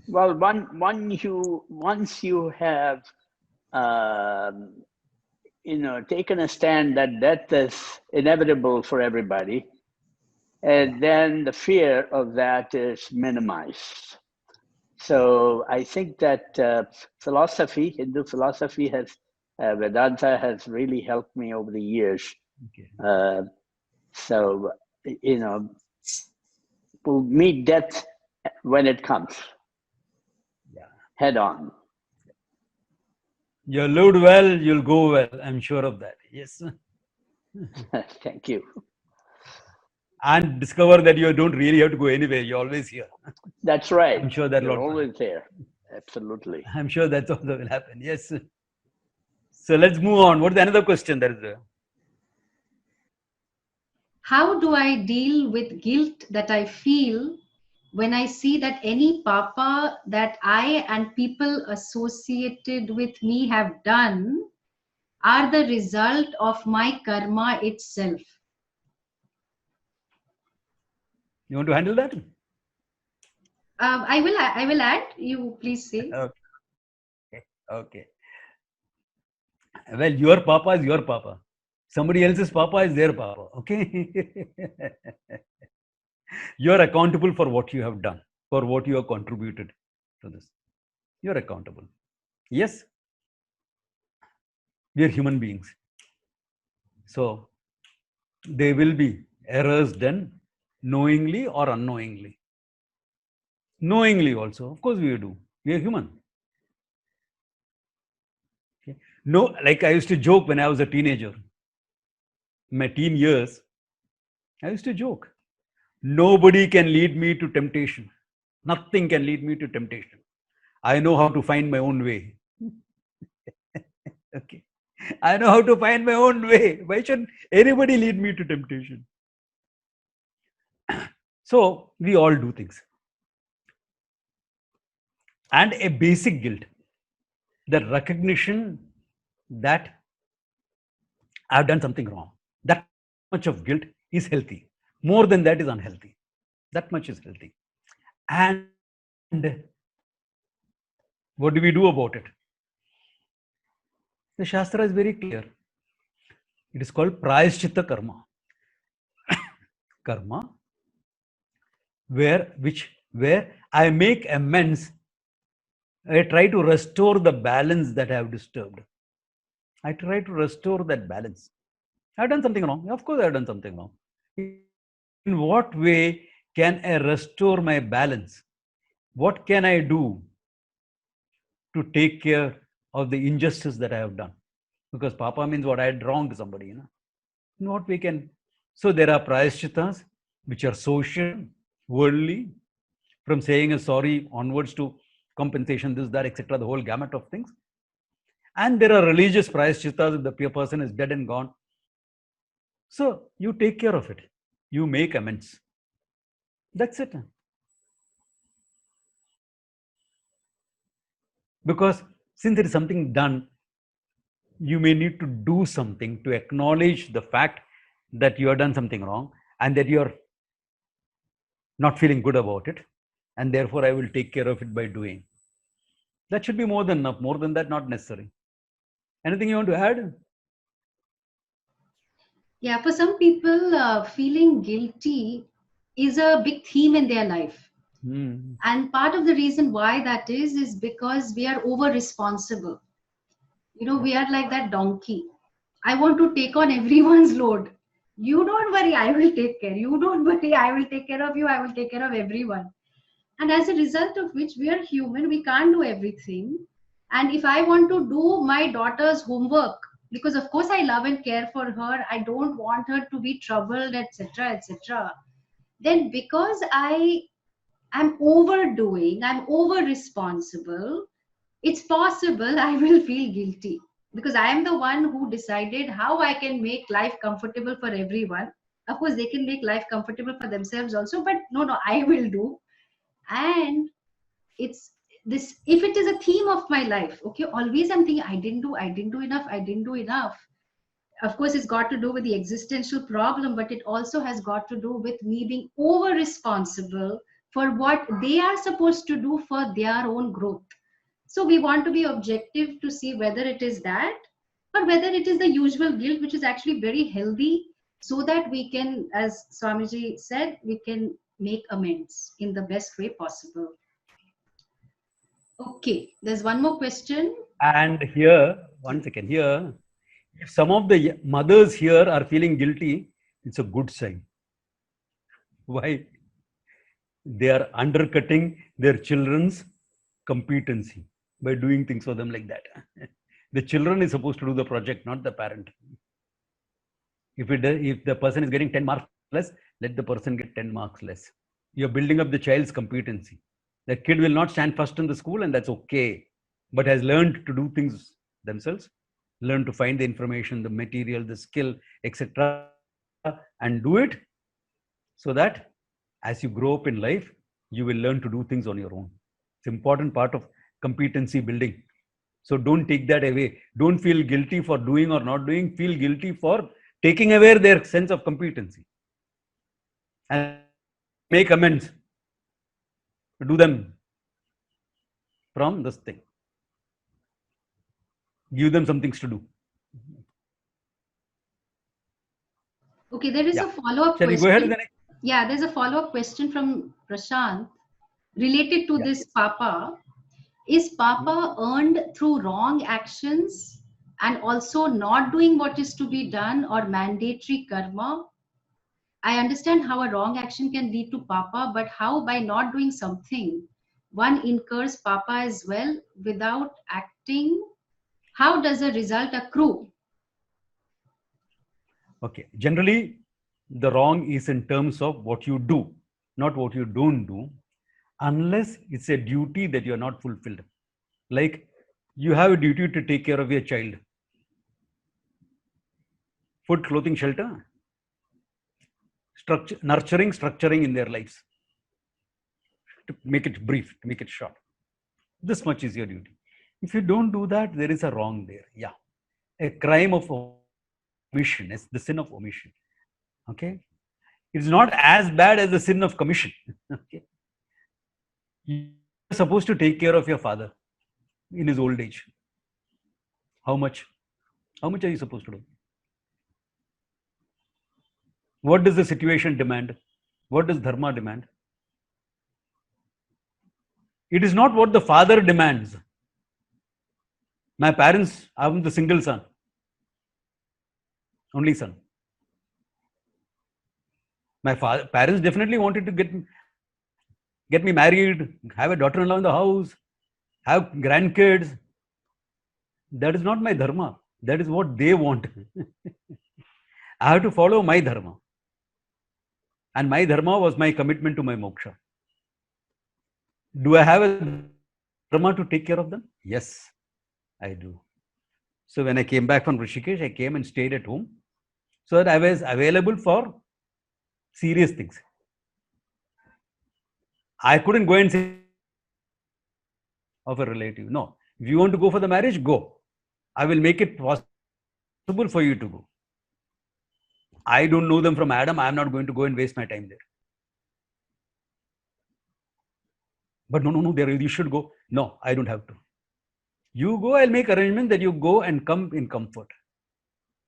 Well, once you have, um, taken a stand that death is inevitable for everybody, and then the fear of that is minimized. So I think that Hindu philosophy Vedanta has really helped me over the years. Okay. So, we'll meet death when it comes, Yeah. head on. You're lived well, you'll go well. I'm sure of that. Yes. Thank you. And discover that you don't really have to go anywhere. You're always here. That's right. I'm sure that You're Lord. always there. Absolutely. I'm sure that's also will happen. Yes. So let's move on. What's another question that is there? How do I deal with guilt that I feel when I see that any papa that I and people associated with me have done are the result of my karma itself? You want to handle that? I will add. You please say. Okay. Well, your papa is your papa. Somebody else's papa is their papa. Okay. You're accountable for what you have done, for what you have contributed to this. You're accountable. Yes. We are human beings. So there will be errors done knowingly or unknowingly. Knowingly also, of course we do. We are human. Okay. No, like I used to joke when I was a teenager. In my teen years, I used to joke. Nobody can lead me to temptation. Nothing can lead me to temptation. I know how to find my own way. Okay. I know how to find my own way. Why should anybody lead me to temptation? So we all do things. And a basic guilt, the recognition that I've done something wrong. That much of guilt is healthy. More than that is unhealthy. That much is healthy. And what do we do about it? The Shastra is very clear. It is called Prayaschitta Karma. Karma, where I make amends. I try to restore the balance that I have disturbed. I try to restore that balance. I've done something wrong. Of course, I've done something wrong. In what way can I restore my balance? What can I do to take care of the injustice that I have done? Because papa means what I had wronged somebody. In what way can... So there are prayashchitas which are social, worldly, from saying a sorry onwards to compensation, this, that, etc., the whole gamut of things. And there are religious prayashchitas if the person is dead and gone. So you take care of it. You make amends. That's it. Because since there is something done, you may need to do something to acknowledge the fact that you have done something wrong and that you are not feeling good about it. And therefore, I will take care of it by doing. That should be more than enough. More than that, not necessary. Anything you want to add? Yeah, for some people, feeling guilty is a big theme in their life. And part of the reason why that is because we are over responsible. We are like that donkey. I want to take on everyone's load. You don't worry, I will take care. You don't worry, I will take care of you. I will take care of everyone. And as a result of which, we are human. We can't do everything. And if I want to do my daughter's homework, because of course I love and care for her, I don't want her to be troubled, etc., etc. Then because I am overdoing, I'm over responsible, it's possible I will feel guilty because I am the one who decided how I can make life comfortable for everyone. Of course, they can make life comfortable for themselves also, but no, I will do. And it's this, if it is a theme of my life, okay, always I'm thinking, I didn't do enough. Of course, it's got to do with the existential problem, but it also has got to do with me being over responsible for what they are supposed to do for their own growth. So we want to be objective to see whether it is that, or whether it is the usual guilt, which is actually very healthy, so that we can, as Swamiji said, we can make amends in the best way possible. Okay, there's one more question. And here, one second, here, if some of the mothers here are feeling guilty, it's a good sign. Why? They are undercutting their children's competency by doing things for them like that. The children is supposed to do the project, not the parent. If the person is getting 10 marks less, let the person get 10 marks less. You're building up the child's competency. The kid will not stand first in the school, and that's okay, but has learned to do things themselves, learn to find the information, the material, the skill, etc., and do it, so that as you grow up in life, you will learn to do things on your own. It's an important part of competency building. So don't take that away. Don't feel guilty for doing or not doing. Feel guilty for taking away their sense of competency. And make amends. Do them from this thing. Give them some things to do. Okay, there is a follow-up Shall question. we go ahead with the next? Yeah, there's a follow-up question from Prashant related to this Papa. Is Papa earned through wrong actions and also not doing what is to be done, or mandatory karma? I understand how a wrong action can lead to Papa, but how by not doing something one incurs Papa as well without acting? How does a result accrue? Okay. Generally, the wrong is in terms of what you do, not what you don't do, unless it's a duty that you are not fulfilled. Like you have a duty to take care of your child. Food, clothing, shelter, nurturing, structuring in their lives. To make it brief, to make it short. This much is your duty. If you don't do that, there is a wrong there. Yeah. A crime of omission is the sin of omission. Okay. It's not as bad as the sin of commission. Okay. You're supposed to take care of your father in his old age. How much? How much are you supposed to do? What does the situation demand? What does dharma demand? It is not what the father demands. My parents, I'm the single son, only son. My parents definitely wanted to get me married, have a daughter-in-law in the house, have grandkids. That is not my dharma. That is what they want. I have to follow my dharma. And my dharma was my commitment to my moksha. Do I have a dharma to take care of them? Yes, I do. So when I came back from Rishikesh, I came and stayed at home so that I was available for serious things. I couldn't go and say of a relative. No, if you want to go for the marriage, go. I will make it possible for you to go. I don't know them from Adam. I am not going to go and waste my time there. But no, there you should go. No, I don't have to. You go, I'll make arrangements that you go and come in comfort.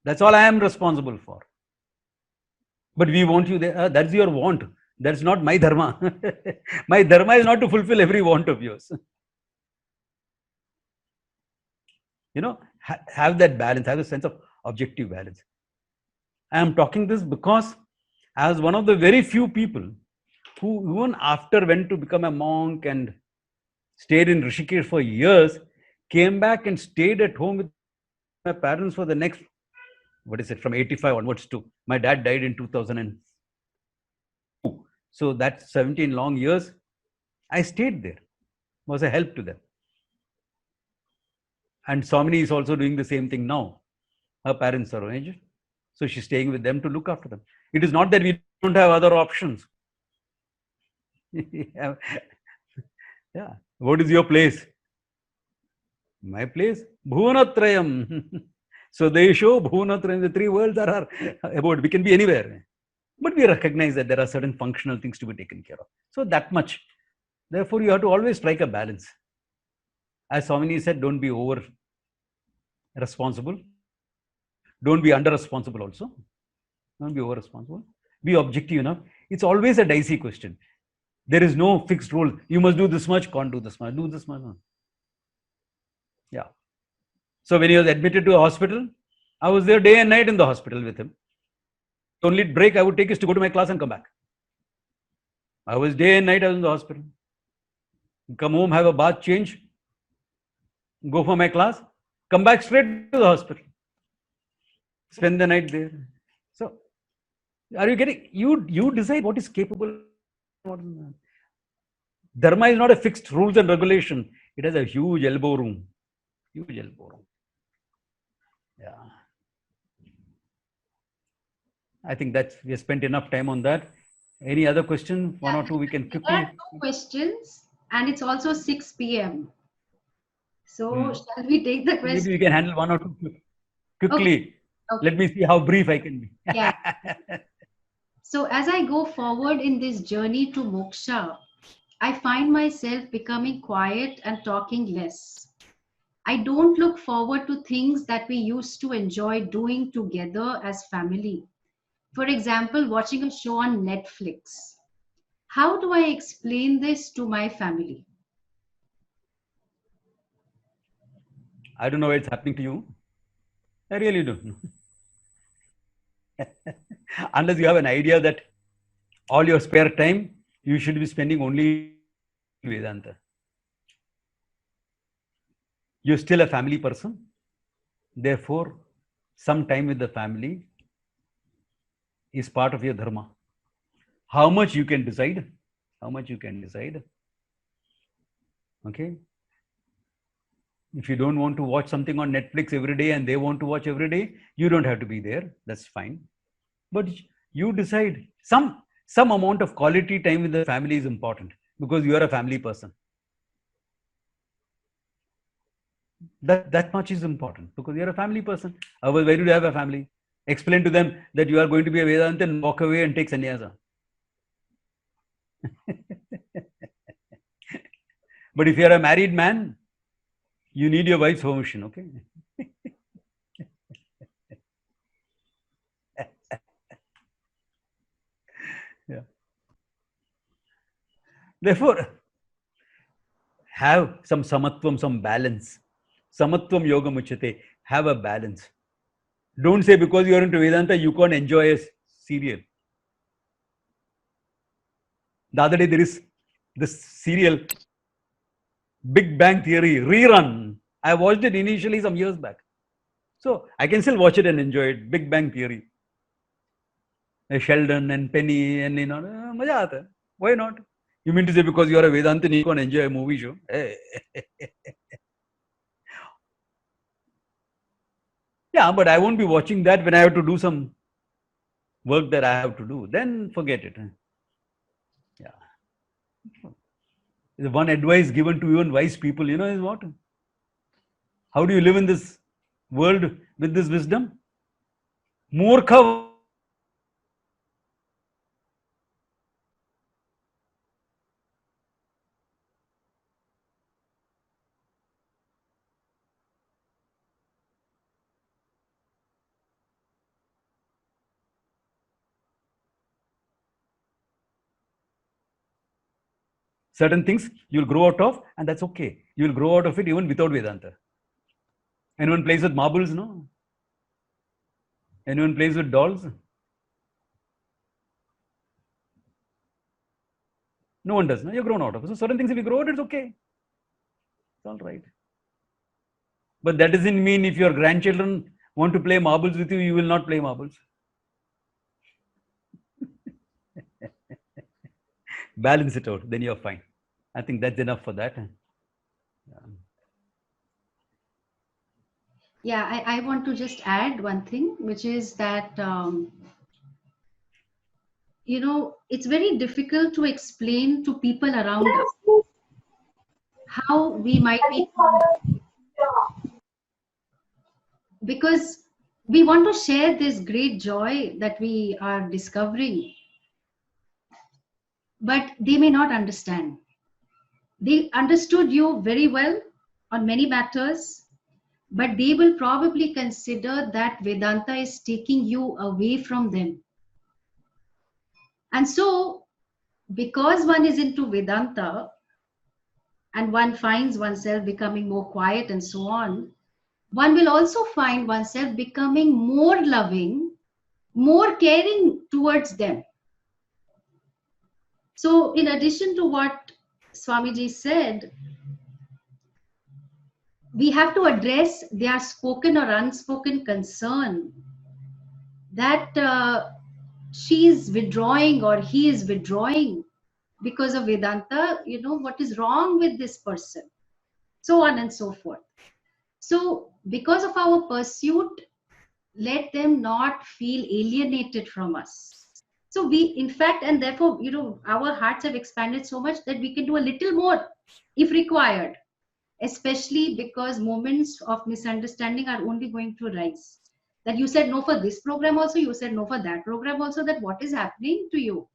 That's all I am responsible for. But we want you there. That's your want. That's not my dharma. My dharma is not to fulfill every want of yours. You know, have that balance, have a sense of objective balance. I am talking this because as one of the very few people who even after went to become a monk and stayed in Rishikesh for years, came back and stayed at home with my parents for the next, from 85 onwards to, my dad died in 2002. So that's 17 long years. I stayed there, was a help to them. And Swamini is also doing the same thing now. Her parents are aged. So she's staying with them to look after them. It is not that we don't have other options. Yeah. What is your place? My place? Bhuvanatrayam. So they show Bhuvanatrayam. The three worlds are about. We can be anywhere. But we recognize that there are certain functional things to be taken care of. So that much. Therefore, you have to always strike a balance. As Swamini said, don't be over responsible. Don't be under responsible also. Don't be over responsible. Be objective enough. It's always a dicey question. There is no fixed rule. You must do this much, can't do this much, do this much. Yeah. So when he was admitted to a hospital, I was there day and night in the hospital with him. The only break I would take is to go to my class and come back. I was day and night, I was in the hospital. Come home, have a bath, change, go for my class, come back straight to the hospital. Spend the night there. So, are you getting, you decide what is capable, what is not. Dharma is not a fixed rules and regulation. It has a huge elbow room. Huge elbow room. Yeah. I think that we have spent enough time on that. Any other question? One or two we can quickly. There are 2 questions and it's also 6 p.m. So shall we take the question? Maybe we can handle one or two quickly. Okay. Let me see how brief I can be. Yeah. So as I go forward in this journey to moksha, I find myself becoming quiet and talking less. I don't look forward to things that we used to enjoy doing together as family. For example, watching a show on Netflix. How do I explain this to my family? I don't know why it's happening to you. I really don't know. Unless you have an idea that all your spare time you should be spending only Vedanta. You're still a family person. Therefore, some time with the family is part of your dharma. How much you can decide? How much you can decide? Okay. If you don't want to watch something on Netflix every day and they want to watch every day, you don't have to be there. That's fine. But you decide. Some amount of quality time with the family is important because you are a family person. That much is important because you're a family person. Otherwise, why do you have a family? Explain to them that you are going to be a Vedanta and walk away and take sannyasa. But if you're a married man, you need your wife's permission, okay? Yeah. Therefore, have some samatvam, some balance. Samatvam yoga muchate. Have a balance. Don't say because you are into Vedanta, you can't enjoy a serial. The other day there is this serial, Big Bang Theory, rerun. I watched it initially some years back. So I can still watch it and enjoy it. Big Bang Theory. Sheldon and Penny and maja aata. Why not? You mean to say because you are a Vedantin, you can't enjoy a movie show? Yeah, but I won't be watching that when I have to do some work that I have to do. Then forget it. Yeah. The one advice given to even wise people, is what? How do you live in this world with this wisdom? Murkha. Certain things you'll grow out of, and that's okay. You'll grow out of it even without Vedanta. Anyone plays with marbles? No. Anyone plays with dolls? No one does. No? You're grown out of it. So certain things, if you grow out, it's okay. It's all right. But that doesn't mean if your grandchildren want to play marbles with you, you will not play marbles. Balance it out, then you're fine. I think that's enough for that. Yeah. Yeah, I want to just add one thing, which is that, you know, it's very difficult to explain to people around us how we might be, because we want to share this great joy that we are discovering, but they may not understand. They understood you very well on many matters, but they will probably consider that Vedanta is taking you away from them. And so, because one is into Vedanta and one finds oneself becoming more quiet and so on, one will also find oneself becoming more loving, more caring towards them. So, in addition to what Swamiji said, we have to address their spoken or unspoken concern that she is withdrawing or he is withdrawing because of Vedanta. You know, what is wrong with this person? So on and so forth. So, because of our pursuit, let them not feel alienated from us. So we, in fact, and therefore, you know, our hearts have expanded so much that we can do a little more if required, especially because moments of misunderstanding are only going to rise. That you said no for this program also, you said no for that program also, that what is happening to you?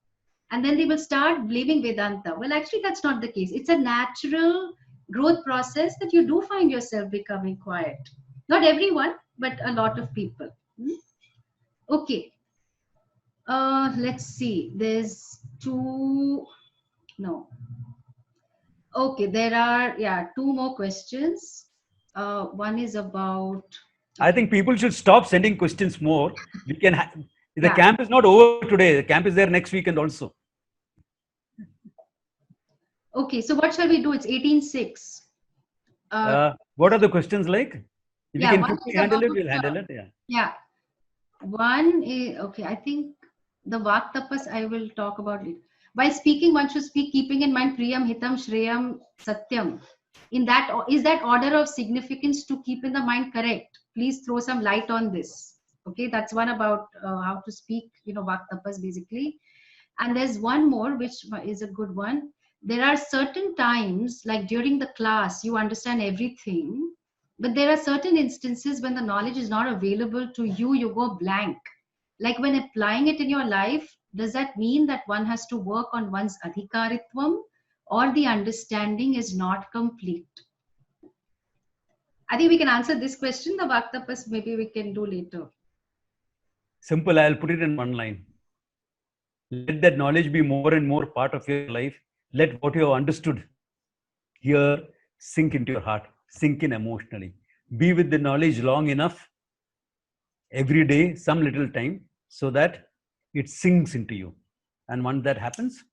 And then they will start blaming Vedanta. Well, actually, that's not the case. It's a natural growth process that you do find yourself becoming quiet. Not everyone, but a lot of people. Okay. Let's see. There's two. No. Okay, there are, yeah, two more questions. One is about. I think people should stop sending questions more. We can. The Yeah. camp is not over today. The camp is there next weekend also. Okay, so what shall we do? It's 18:06. What are the questions like? If Yeah, we can one quickly is handle it, about, we'll handle it. Yeah. Yeah. One is, okay, I think the Vak Tapas I will talk about it. While speaking, one should speak keeping in mind Priyam, Hitam, Shreyam, Satyam. In that, is that order of significance to keep in the mind correct? Please throw some light on this. Okay, that's one about how to speak, you know, Vak Tapas basically. And there's one more, which is a good one. There are certain times, like during the class, you understand everything, but there are certain instances when the knowledge is not available to you, you go blank. Like when applying it in your life, does that mean that one has to work on one's adhikaritvam, or the understanding is not complete? I think we can answer this question. The Vak Tapas maybe we can do later. Simple, I'll put it in one line. Let that knowledge be more and more part of your life. Let what you have understood here sink into your heart, sink in emotionally. Be with the knowledge long enough, every day, some little time, so that it sinks into you. And once that happens,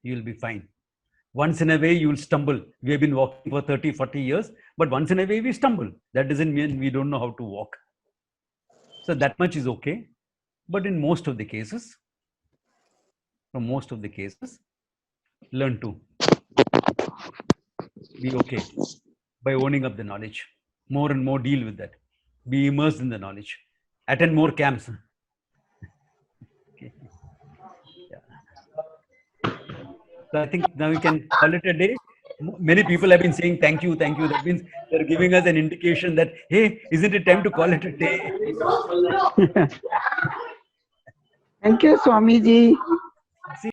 you'll be fine. Once in a way, you'll stumble. We have been walking for 30, 40 years, but once in a way, we stumble. That doesn't mean we don't know how to walk. So that much is okay. But in most of the cases, learn to be okay by owning up the knowledge. More and more deal with that. Be immersed in the knowledge. Attend more camps. Okay. Yeah. So I think now we can call it a day. Many people have been saying thank you, thank you. That means they're giving us an indication that, hey, isn't it time to call it a day? Thank you, Swamiji.